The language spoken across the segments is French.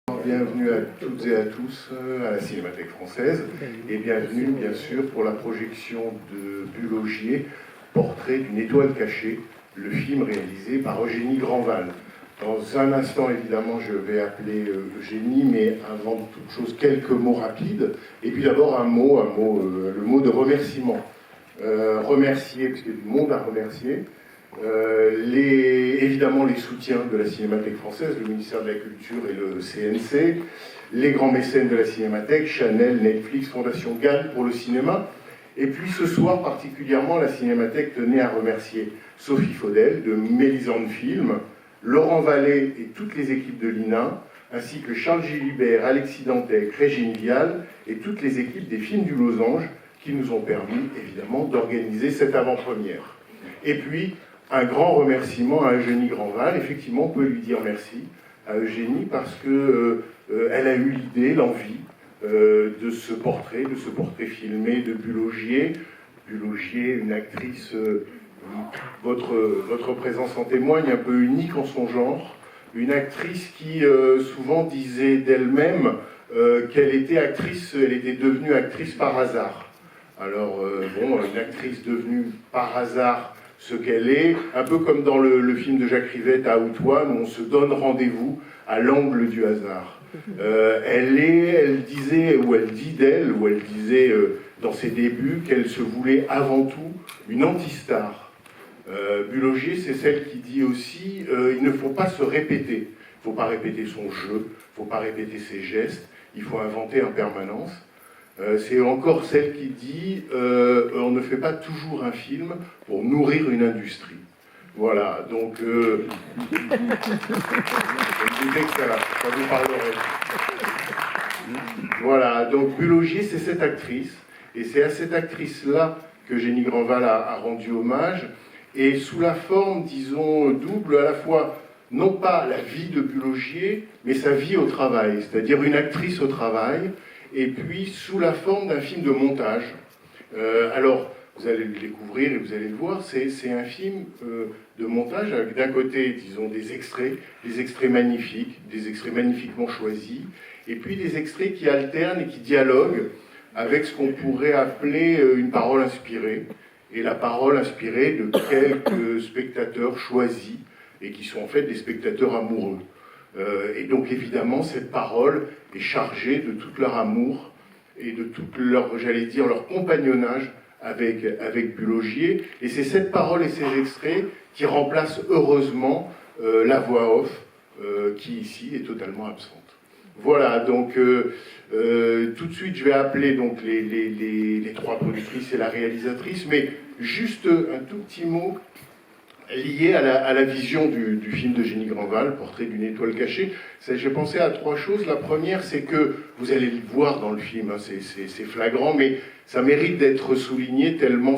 Bienvenue à toutes et à tous à la Cinémathèque française et bienvenue bien sûr pour la projection de Bulogier, Portrait d'une étoile cachée, le film réalisé par Eugénie Grandval. Dans un instant évidemment je vais appeler Eugénie, mais avant toute chose quelques mots rapides et puis d'abord le mot de remerciement. Remercier, parce qu'il y a du monde à remercier. Évidemment les soutiens de la Cinémathèque française, le ministère de la Culture et le CNC, les grands mécènes de la Cinémathèque, Chanel, Netflix, Fondation Cannes pour le cinéma. Et puis ce soir particulièrement, la Cinémathèque tenait à remercier Sophie Faudel de Mélisande Film, Laurent Vallée et toutes les équipes de l'INA, ainsi que Charles Gilibert, Alexis Dantec, Régine Vial et toutes les équipes des films du Losange qui nous ont permis évidemment d'organiser cette avant-première. Et puis un grand remerciement à Eugénie Grandval. Effectivement, on peut lui dire merci à Eugénie parce que elle a eu l'idée, l'envie de ce portrait filmé de Bulogier. Bulogier, une actrice, votre présence en témoigne, un peu unique en son genre, une actrice qui souvent disait d'elle-même qu'elle était actrice, elle était devenue actrice par hasard. Alors, une actrice devenue par hasard ce qu'elle est, un peu comme dans le film de Jacques Rivette, à Outouane, où on se donne rendez-vous à l'angle du hasard. Elle disait dans ses débuts qu'elle se voulait avant tout une anti-star. Bulogier, c'est celle qui dit aussi il ne faut pas se répéter. Il ne faut pas répéter son jeu, il ne faut pas répéter ses gestes, il faut inventer en permanence. C'est encore celle qui dit on ne fait pas toujours un film pour nourrir une industrie. Voilà, donc je disais que ça vous parlerait. Voilà, donc Bulogier, c'est cette actrice, et c'est à cette actrice-là que Eugénie Grandval a rendu hommage, et sous la forme, disons, double, à la fois, non pas la vie de Bulogier, mais sa vie au travail, c'est-à-dire une actrice au travail, et puis sous la forme d'un film de montage. Alors, vous allez le découvrir et vous allez le voir, c'est un film de montage avec d'un côté, disons, des extraits magnifiques, des extraits magnifiquement choisis, et puis des extraits qui alternent et qui dialoguent avec ce qu'on pourrait appeler une parole inspirée, et la parole inspirée de quelques spectateurs choisis, et qui sont en fait des spectateurs amoureux. Et donc évidemment, cette parole est chargée de tout leur amour et de tout leur, j'allais dire, leur compagnonnage avec Bulogier. Et c'est cette parole et ces extraits qui remplacent heureusement la voix off, qui ici est totalement absente. Voilà, donc tout de suite je vais appeler donc les trois productrices et la réalisatrice, mais juste un tout petit mot lié à la vision du film d'Eugénie Grandval, Portrait d'une étoile cachée. J'ai pensé à trois choses. La première, c'est que, vous allez le voir dans le film, hein, c'est flagrant, mais ça mérite d'être souligné tellement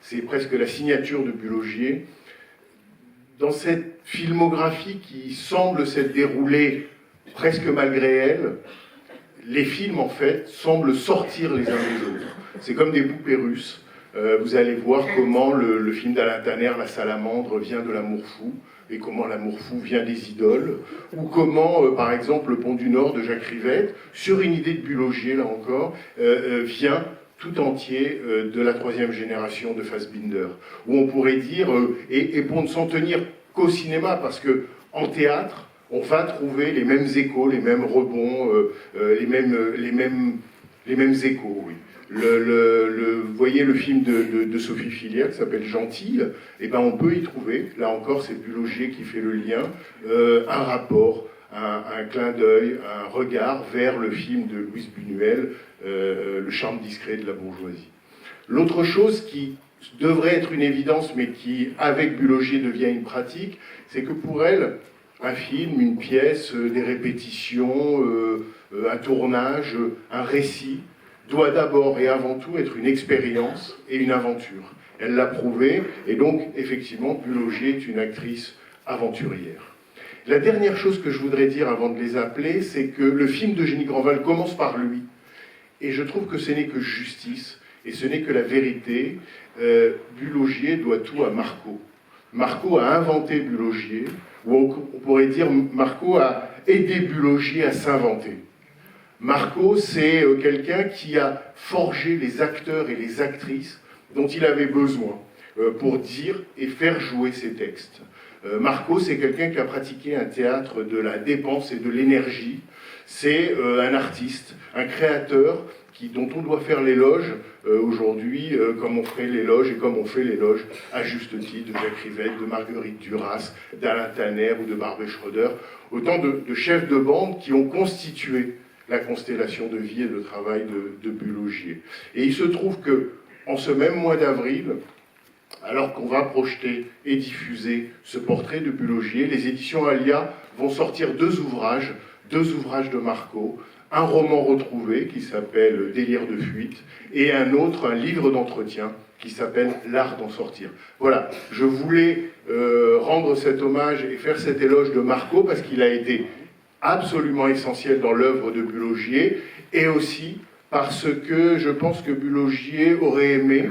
c'est presque la signature de Bulogier. Dans cette filmographie qui semble s'être déroulée presque malgré elle, les films, en fait, semblent sortir les uns des autres. C'est comme des poupées russes. Vous allez voir comment le film d'Alain Tanner, La Salamandre, vient de l'amour fou, et comment l'amour fou vient des idoles, ou comment, par exemple, Le Pont du Nord de Jacques Rivette, sur une idée de Bulogier, là encore, vient tout entier de la troisième génération de Fassbinder, où on pourrait dire, et pour ne s'en tenir qu'au cinéma, parce que en théâtre, on va trouver les mêmes échos, les mêmes rebonds, les mêmes échos, oui. Vous voyez le film de Sophie Filière qui s'appelle Gentille, et ben on peut y trouver, là encore c'est Bulogier qui fait le lien, un rapport, un clin d'œil, un regard vers le film de Louise Buñuel, Le charme discret de la bourgeoisie. L'autre chose qui devrait être une évidence, mais qui avec Bulogier devient une pratique, c'est que pour elle, un film, une pièce, des répétitions, un tournage, un récit, doit d'abord et avant tout être une expérience et une aventure. Elle l'a prouvé, et donc, effectivement, Bulogier est une actrice aventurière. La dernière chose que je voudrais dire avant de les appeler, c'est que le film d'Eugénie Grandval commence par lui, et je trouve que ce n'est que justice, et ce n'est que la vérité. Bulogier doit tout à Marco. Marco a inventé Bulogier, ou on pourrait dire Marco a aidé Bulogier à s'inventer. Marco, c'est quelqu'un qui a forgé les acteurs et les actrices dont il avait besoin pour dire et faire jouer ses textes. Marco, c'est quelqu'un qui a pratiqué un théâtre de la dépense et de l'énergie. C'est un artiste, un créateur dont on doit faire l'éloge aujourd'hui, comme on ferait l'éloge et comme on fait l'éloge à juste titre de Jacques Rivette, de Marguerite Duras, d'Alain Tanner ou de Barbet Schroeder, autant de chefs de bande qui ont constitué la constellation de vie et de travail de Bulogier. Et il se trouve que, en ce même mois d'avril, alors qu'on va projeter et diffuser ce portrait de Bulogier, les éditions Alia vont sortir deux ouvrages de Marco, un roman retrouvé qui s'appelle Délire de fuite, et un autre, un livre d'entretien qui s'appelle L'art d'en sortir. Voilà, je voulais rendre cet hommage et faire cet éloge de Marco parce qu'il a été absolument essentiel dans l'œuvre de Bulogier, et aussi parce que je pense que Bulogier aurait aimé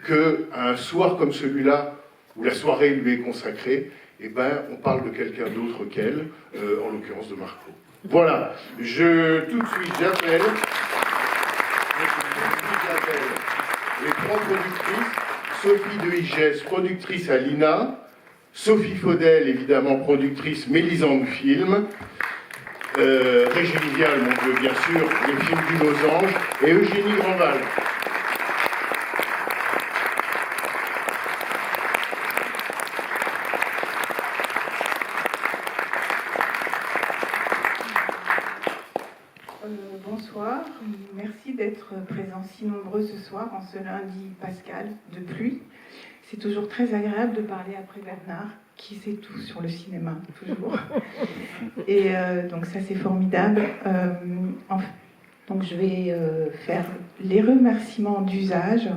qu'un soir comme celui-là, où la soirée lui est consacrée, eh ben, on parle de quelqu'un d'autre qu'elle, en l'occurrence de Marco. Voilà, tout de suite j'appelle les trois productrices, Sophie de Higès, productrice à l'INA, Sophie Faudel, évidemment productrice Mélisande Film, Régine Vial, mon Dieu, bien sûr, les films du Losange, et Eugénie Grandval. Bonsoir, merci d'être présents si nombreux ce soir, en ce lundi pascal de pluie. C'est toujours très agréable de parler après Bernard, qui sait tout sur le cinéma, toujours. Et donc ça c'est formidable. Donc je vais faire les remerciements d'usage.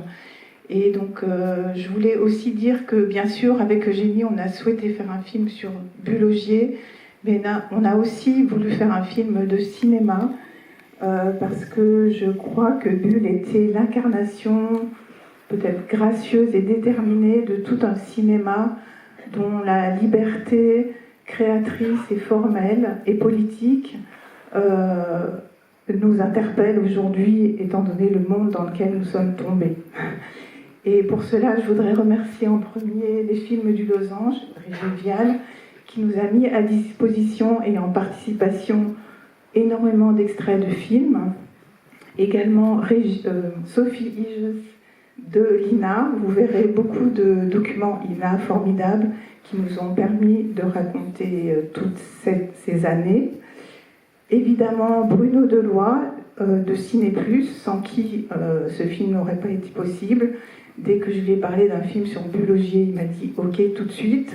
Et donc je voulais aussi dire que bien sûr avec Eugénie on a souhaité faire un film sur Bulogier, mais on a aussi voulu faire un film de cinéma. Parce que je crois que Bulle était l'incarnation peut-être gracieuse et déterminée de tout un cinéma dont la liberté créatrice et formelle et politique nous interpelle aujourd'hui, étant donné le monde dans lequel nous sommes tombés. Et pour cela, je voudrais remercier en premier les films du Losange, Régine Vial, qui nous a mis à disposition et en participation énormément d'extraits de films. Également Sophie Higès de l'INA. Vous verrez beaucoup de documents INA formidables qui nous ont permis de raconter toutes ces années. Évidemment Bruno Deloy de Ciné Plus, sans qui ce film n'aurait pas été possible. Dès que je lui ai parlé d'un film sur Bulogier, il m'a dit OK tout de suite.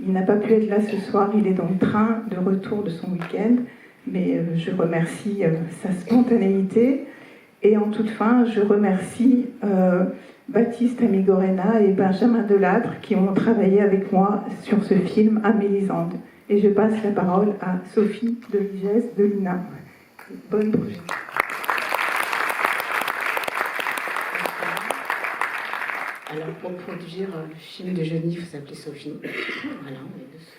Il n'a pas pu être là ce soir, il est dans le train de retour de son week-end. Mais je remercie sa spontanéité. Et en toute fin, je remercie Baptiste Amigorena et Benjamin Delattre qui ont travaillé avec moi sur ce film à Mélisande. Et je passe la parole à Sophie de Higès de l'INA. Bonne prochaine. Alors, pour produire le film de Eugénie, il faut s'appeler Sophie. Voilà, on est deux Sophie.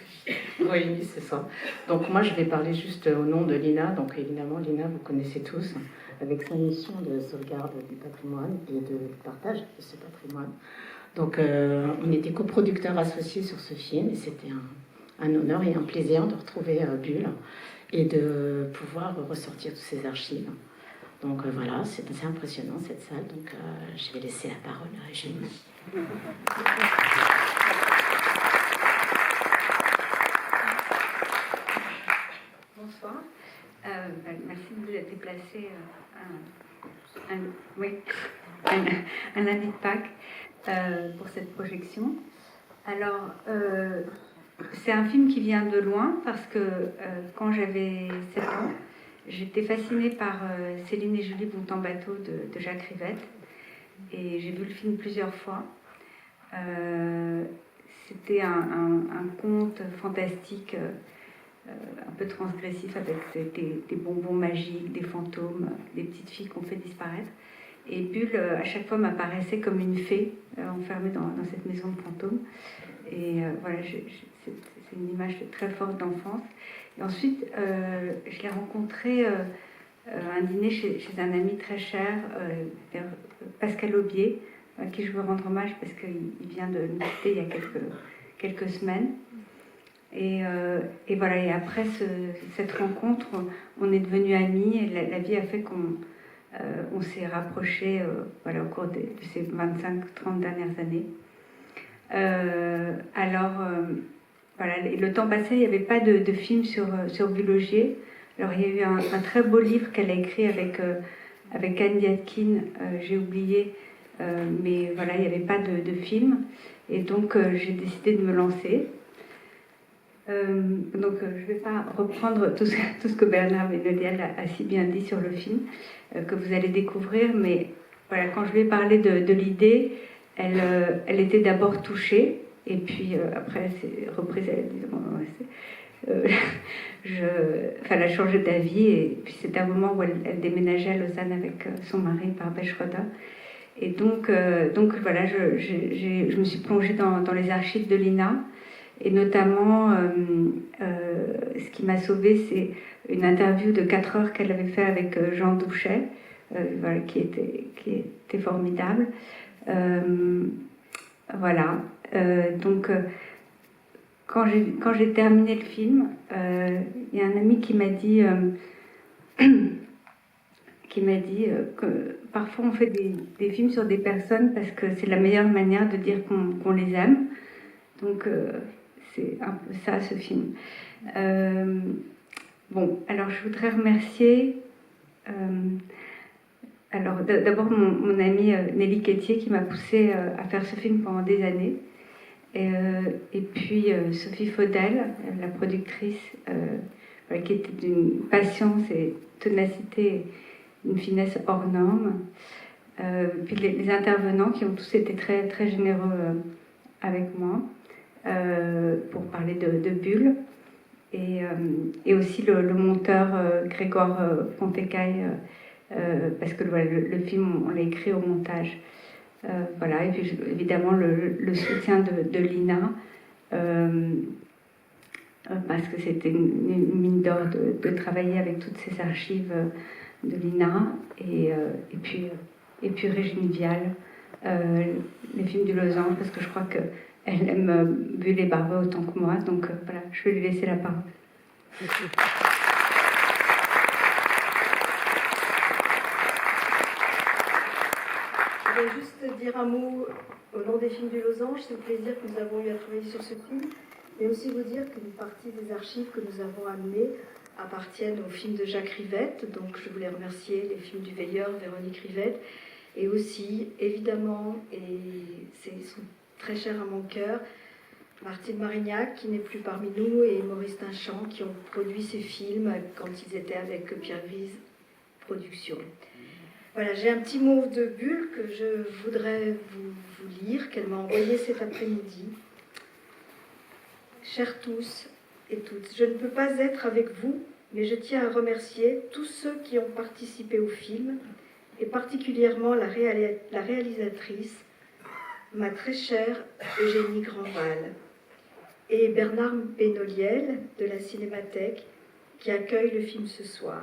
Oui, c'est ça. Donc, moi, je vais parler juste au nom de l'INA. Donc, évidemment, l'INA, vous connaissez tous, avec sa mission de sauvegarde du patrimoine et de partage de ce patrimoine. Donc, on était coproducteurs associés sur ce film et c'était un honneur et un plaisir de retrouver Bulle et de pouvoir ressortir toutes ces archives. Donc voilà, c'est assez impressionnant cette salle, donc je vais laisser la parole à Eugénie. Bonsoir, merci de vous être déplacé un lundi de Pâques pour cette projection. Alors, c'est un film qui vient de loin parce que quand j'avais 7 ans, j'étais fascinée par Céline et Julie vont en bateau de Jacques Rivette et j'ai vu le film plusieurs fois. C'était un conte fantastique, un peu transgressif avec des bonbons magiques, des fantômes, des petites filles qu'on fait disparaître. Et Bulle, à chaque fois, m'apparaissait comme une fée enfermée dans cette maison de fantômes. Et voilà, c'est une image très forte d'enfance. Et ensuite, je l'ai rencontré un dîner chez un ami très cher, Pascal Aubier, à qui je veux rendre hommage parce qu'il vient de nous quitter il y a quelques semaines. Et voilà, et après cette rencontre, on est devenus amis et la vie a fait qu'on s'est rapprochés voilà, au cours de ces 25-30 dernières années. Voilà, le temps passé, il n'y avait pas de film sur Bulogier. Alors il y a eu un très beau livre qu'elle a écrit avec Anne Diatkin, j'ai oublié, mais voilà, il n'y avait pas de film. Et donc j'ai décidé de me lancer. Donc je ne vais pas reprendre tout ce que Bernard Benoliel a si bien dit sur le film, que vous allez découvrir, mais voilà, quand je lui ai parlé de l'idée, elle était d'abord touchée, et puis après elle s'est reprise, elle a dit elle a changé d'avis, et puis c'était un moment où elle déménageait à Lausanne avec son mari par Beschroeder. Et donc voilà, je me suis plongée dans les archives de l'INA, et notamment ce qui m'a sauvée, c'est une interview de 4 heures qu'elle avait fait avec Jean Douchet, voilà, qui était formidable. Voilà. Donc quand j'ai terminé le film, il y a un ami qui m'a dit que parfois on fait des films sur des personnes parce que c'est la meilleure manière de dire qu'on les aime. Donc c'est un peu ça, ce film. Bon, alors je voudrais remercier alors d'abord mon amie Nelly Quétier qui m'a poussée à faire ce film pendant des années. Et puis Sophie Faudel, la productrice, qui était d'une patience et ténacité, une finesse hors norme. Puis les intervenants qui ont tous été très, très généreux avec moi pour parler de Bulle. Et aussi le monteur Grégoire Pontecaille, parce que le film, on l'a écrit au montage. Voilà, et puis évidemment le soutien de l'INA, parce que c'était une mine d'or de travailler avec toutes ces archives de l'INA, et puis Régine Vial, les films du Losange, parce que je crois qu'elle aime Bulle et Barbet autant que moi, donc voilà, je vais lui laisser la parole. Je voudrais juste dire un mot au nom des films du Losange. C'est un plaisir que nous avons eu à travailler sur ce film, mais aussi vous dire qu'une partie des archives que nous avons amenées appartiennent aux films de Jacques Rivette. Donc je voulais remercier les films du Veilleur, Véronique Rivette, et aussi, évidemment, et c'est très cher à mon cœur, Martine Marignac, qui n'est plus parmi nous, et Maurice Tinchamp, qui ont produit ces films quand ils étaient avec Pierre Grise Productions. Voilà, j'ai un petit mot de Bulle que je voudrais vous lire, qu'elle m'a envoyé cet après-midi. Chers tous et toutes, je ne peux pas être avec vous, mais je tiens à remercier tous ceux qui ont participé au film, et particulièrement la réalisatrice, ma très chère Eugénie Grandval, et Bernard Benoliel de la Cinémathèque, qui accueille le film ce soir.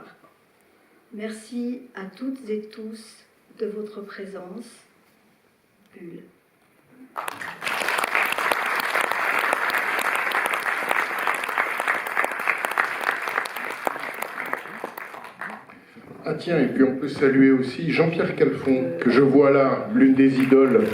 Merci à toutes et tous de votre présence. Bulle. Ah tiens, et puis on peut saluer aussi Jean-Pierre Calfon, que je vois là, l'une des idoles